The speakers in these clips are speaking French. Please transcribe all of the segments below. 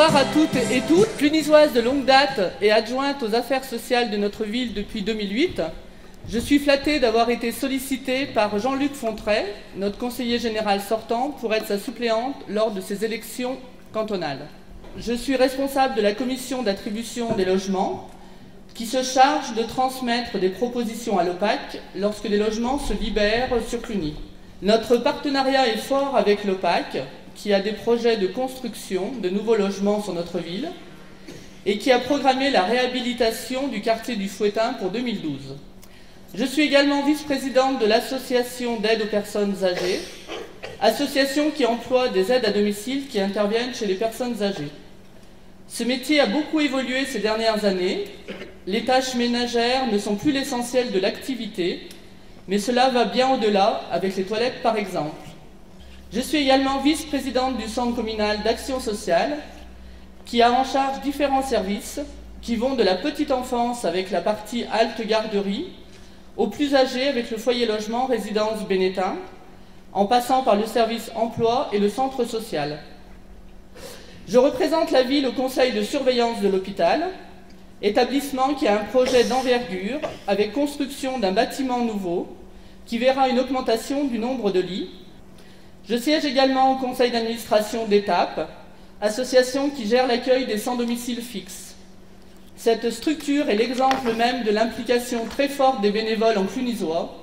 Bonsoir à toutes et tous. Clunisoise de longue date et adjointe aux affaires sociales de notre ville depuis 2008, je suis flattée d'avoir été sollicitée par Jean-Luc Fontray, notre conseiller général sortant, pour être sa suppléante lors de ces élections cantonales. Je suis responsable de la commission d'attribution des logements qui se charge de transmettre des propositions à l'OPAC lorsque les logements se libèrent sur Cluny. Notre partenariat est fort avec l'OPAC, qui a des projets de construction de nouveaux logements sur notre ville et qui a programmé la réhabilitation du quartier du Fouettin pour 2012. Je suis également vice-présidente de l'association d'aide aux personnes âgées, association qui emploie des aides à domicile qui interviennent chez les personnes âgées. Ce métier a beaucoup évolué ces dernières années. Les tâches ménagères ne sont plus l'essentiel de l'activité, mais cela va bien au-delà, avec les toilettes par exemple. Je suis également vice-présidente du Centre communal d'action sociale, qui a en charge différents services qui vont de la petite enfance avec la partie halte garderie, aux plus âgés avec le foyer logement résidence Bénétin, en passant par le service emploi et le centre social. Je représente la ville au conseil de surveillance de l'hôpital, établissement qui a un projet d'envergure avec construction d'un bâtiment nouveau qui verra une augmentation du nombre de lits. Je siège également au conseil d'administration d'Étape, association qui gère l'accueil des sans-domicile fixe. Cette structure est l'exemple même de l'implication très forte des bénévoles en clunisois.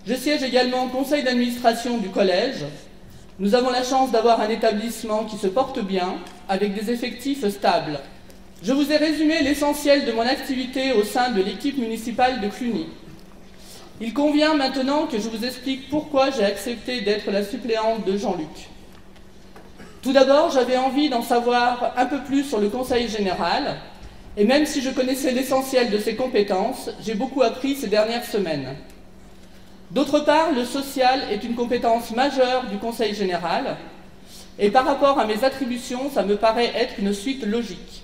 Je siège également au conseil d'administration du collège. Nous avons la chance d'avoir un établissement qui se porte bien, avec des effectifs stables. Je vous ai résumé l'essentiel de mon activité au sein de l'équipe municipale de Cluny. Il convient maintenant que je vous explique pourquoi j'ai accepté d'être la suppléante de Jean-Luc. Tout d'abord, j'avais envie d'en savoir un peu plus sur le conseil général, et même si je connaissais l'essentiel de ses compétences, j'ai beaucoup appris ces dernières semaines. D'autre part, le social est une compétence majeure du conseil général, et par rapport à mes attributions, ça me paraît être une suite logique.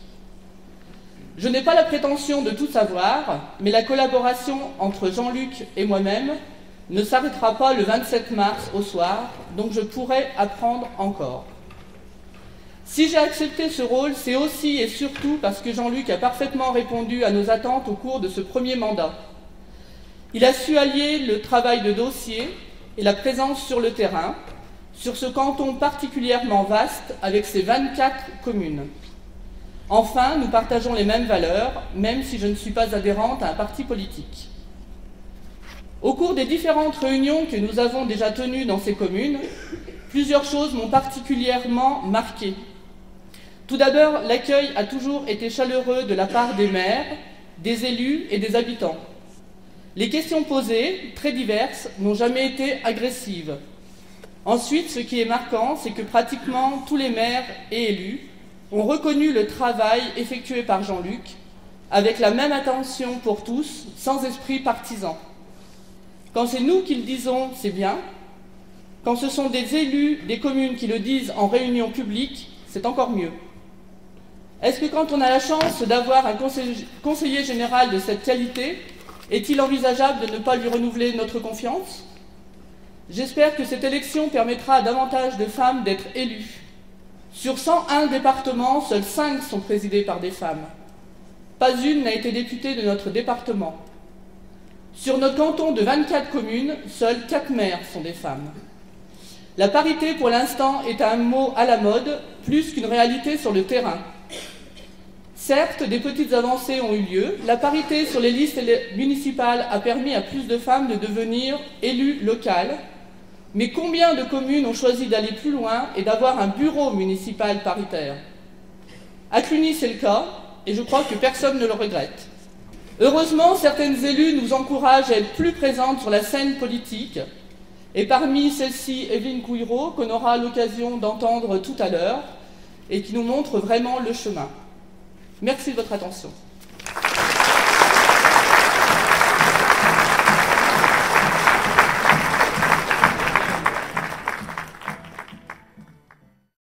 Je n'ai pas la prétention de tout savoir, mais la collaboration entre Jean-Luc et moi-même ne s'arrêtera pas le 27 mars au soir, donc je pourrai apprendre encore. Si j'ai accepté ce rôle, c'est aussi et surtout parce que Jean-Luc a parfaitement répondu à nos attentes au cours de ce premier mandat. Il a su allier le travail de dossier et la présence sur le terrain, sur ce canton particulièrement vaste avec ses 24 communes. Enfin, nous partageons les mêmes valeurs, même si je ne suis pas adhérente à un parti politique. Au cours des différentes réunions que nous avons déjà tenues dans ces communes, plusieurs choses m'ont particulièrement marquée. Tout d'abord, l'accueil a toujours été chaleureux de la part des maires, des élus et des habitants. Les questions posées, très diverses, n'ont jamais été agressives. Ensuite, ce qui est marquant, c'est que pratiquement tous les maires et élus ont reconnu le travail effectué par Jean-Luc avec la même attention pour tous, sans esprit partisan. Quand c'est nous qui le disons, c'est bien. Quand ce sont des élus des communes qui le disent en réunion publique, c'est encore mieux. Est-ce que quand on a la chance d'avoir un conseiller général de cette qualité, est-il envisageable de ne pas lui renouveler notre confiance? J'espère que cette élection permettra à davantage de femmes d'être élues. Sur 101 départements, seuls 5 sont présidés par des femmes. Pas une n'a été députée de notre département. Sur notre canton de 24 communes, seuls 4 maires sont des femmes. La parité, pour l'instant, est un mot à la mode, plus qu'une réalité sur le terrain. Certes, des petites avancées ont eu lieu. La parité sur les listes municipales a permis à plus de femmes de devenir élues locales. Mais combien de communes ont choisi d'aller plus loin et d'avoir un bureau municipal paritaire? À Cluny, c'est le cas, et je crois que personne ne le regrette. Heureusement, certaines élus nous encouragent à être plus présentes sur la scène politique, et parmi celles-ci, Evelyne Couillereau, qu'on aura l'occasion d'entendre tout à l'heure, et qui nous montre vraiment le chemin. Merci de votre attention.